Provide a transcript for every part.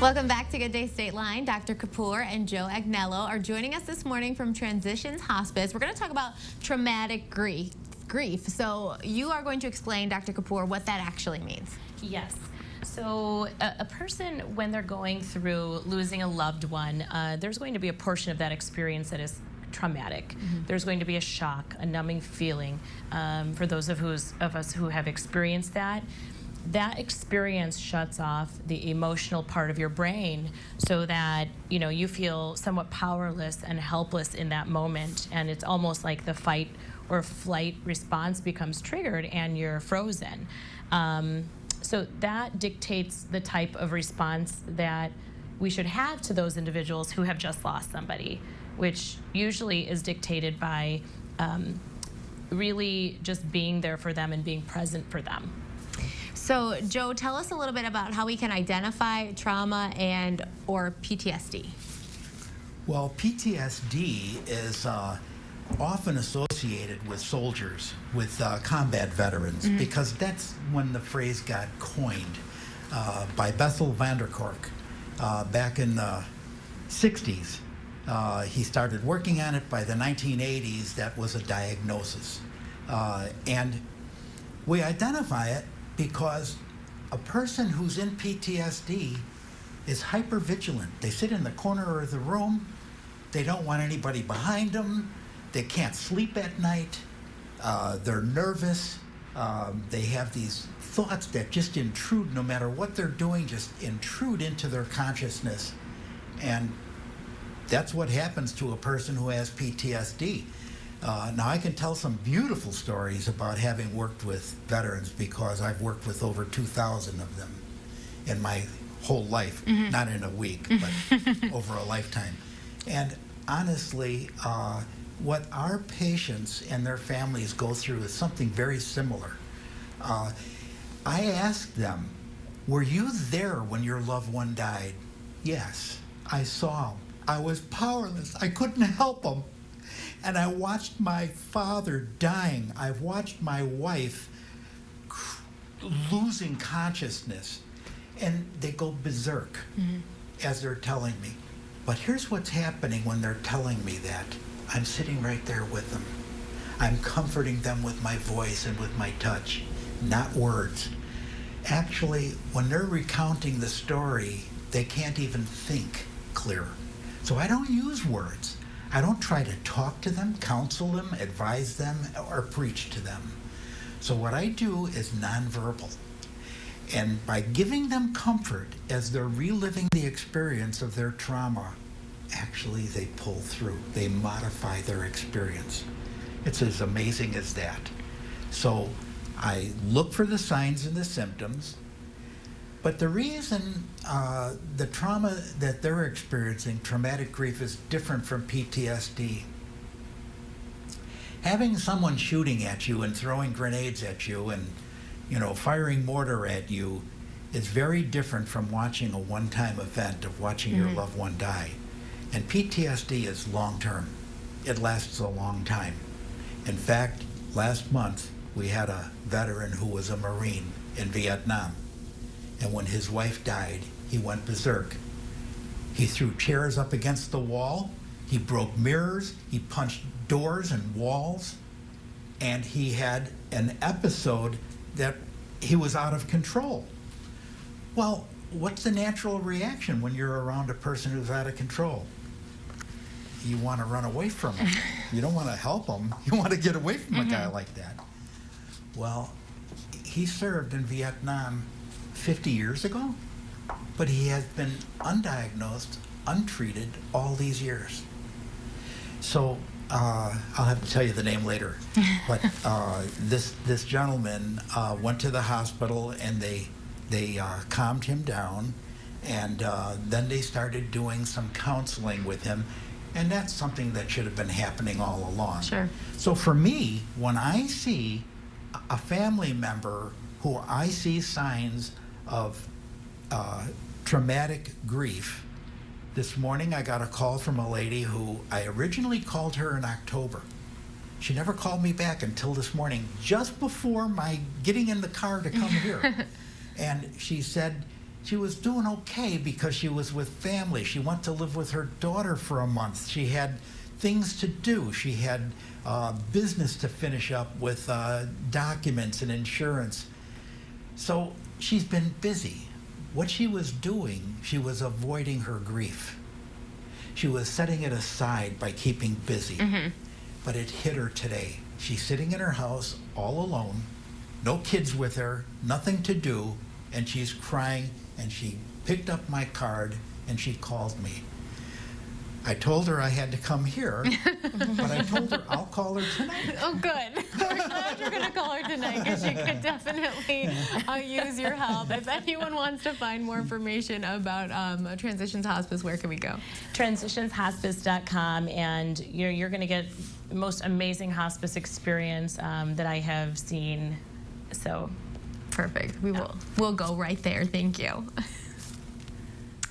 Welcome back to Good Day State Line. Dr. Kapoor and Joe Agnello are joining us this morning from Transitions Hospice. We're going to talk about traumatic grief. So you are going to explain, Dr. Kapoor, what that actually means. Yes. So a person, when they're going through losing a loved one, there's going to be a portion of that experience that is traumatic. There's going to be a shock, a numbing feeling. For those of us who have experienced that, that experience shuts off the emotional part of your brain so that you feel somewhat powerless and helpless in that moment, and it's almost like the fight or flight response becomes triggered and you're frozen. So that dictates the type of response that we should have to those individuals who have just lost somebody, which usually is dictated by really just being there for them and being present for them. So, Joe, tell us a little bit about how we can identify trauma and or PTSD. Well, PTSD is often associated with soldiers, with combat veterans, because that's when the phrase got coined by Bessel van der Kolk back in the 60s. He started working on it. By the 1980s, that was a diagnosis. And we identify it because a person who's in PTSD is hypervigilant. They sit in the corner of the room. They don't want anybody behind them. They can't sleep at night. They're nervous. They have these thoughts that just intrude, no matter what they're doing, just intrude into their consciousness. And that's what happens to a person who has PTSD. Now, I can tell some beautiful stories about having worked with veterans, because I've worked with over 2,000 of them in my whole life, not in a week, but over a lifetime. And honestly, what our patients and their families go through is something very similar. I asked them, were you there when your loved one died? Yes, I saw him. I was powerless. I couldn't help him. And I watched my father dying. I've watched my wife losing consciousness. And they go berserk as they're telling me. But here's what's happening when they're telling me that. I'm sitting right there with them. I'm comforting them with my voice and with my touch, not words. Actually, when they're recounting the story, they can't even think clear. So I don't use words. I don't try to talk to them, counsel them, advise them, or preach to them. So what I do is nonverbal. And by giving them comfort as they're reliving the experience of their trauma, actually they pull through. They modify their experience. It's as amazing as that. So I look for the signs and the symptoms. But the reason the trauma that they're experiencing, traumatic grief, is different from PTSD. Having someone shooting at you and throwing grenades at you and, firing mortar at you is very different from watching a one-time event of watching your loved one die. And PTSD is long-term. It lasts a long time. In fact, last month, we had a veteran who was a Marine in Vietnam. And when his wife died, he went berserk. He threw chairs up against the wall. He broke mirrors. He punched doors and walls. And he had an episode that he was out of control. Well, what's the natural reaction when you're around a person who's out of control? You want to run away from him. You don't want to help him. You want to get away from a guy like that. Well, he served in Vietnam 50 years ago, but he has been undiagnosed, untreated all these years. So I'll have to tell you the name later. But this gentleman went to the hospital, and they calmed him down, and then they started doing some counseling with him, and that's something that should have been happening all along. Sure. So for me, when I see a family member who I see signs of traumatic grief. This morning I got a call from a lady who I originally called her in October. She never called me back until this morning, just before my getting in the car to come here. And she said she was doing okay because she was with family. She went to live with her daughter for a month. She had things to do. She had business to finish up with documents and insurance. So she's been busy. What she was doing, she was avoiding her grief. She was setting it aside by keeping busy. But it hit her today. She's sitting in her house all alone, no kids with her, nothing to do, and she's crying, and she picked up my card and she called me. I told her I had to come here, but I told her I'll call her tonight. Oh, good. We're glad you're going to call her tonight because she could definitely use your help. If anyone wants to find more information about Transitions Hospice, where can we go? Transitionshospice.com, and you're going to get the most amazing hospice experience that I have seen. So, perfect. We'll go right there. Thank you.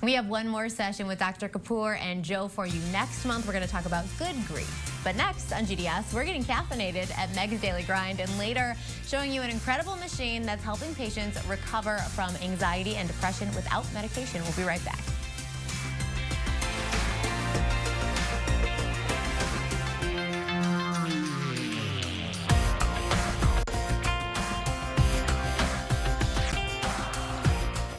We have one more session with Dr. Kapoor and Joe for you next month. We're going to talk about good grief. But next on GDS, we're getting caffeinated at Meg's Daily Grind, and later showing you an incredible machine that's helping patients recover from anxiety and depression without medication. We'll be right back.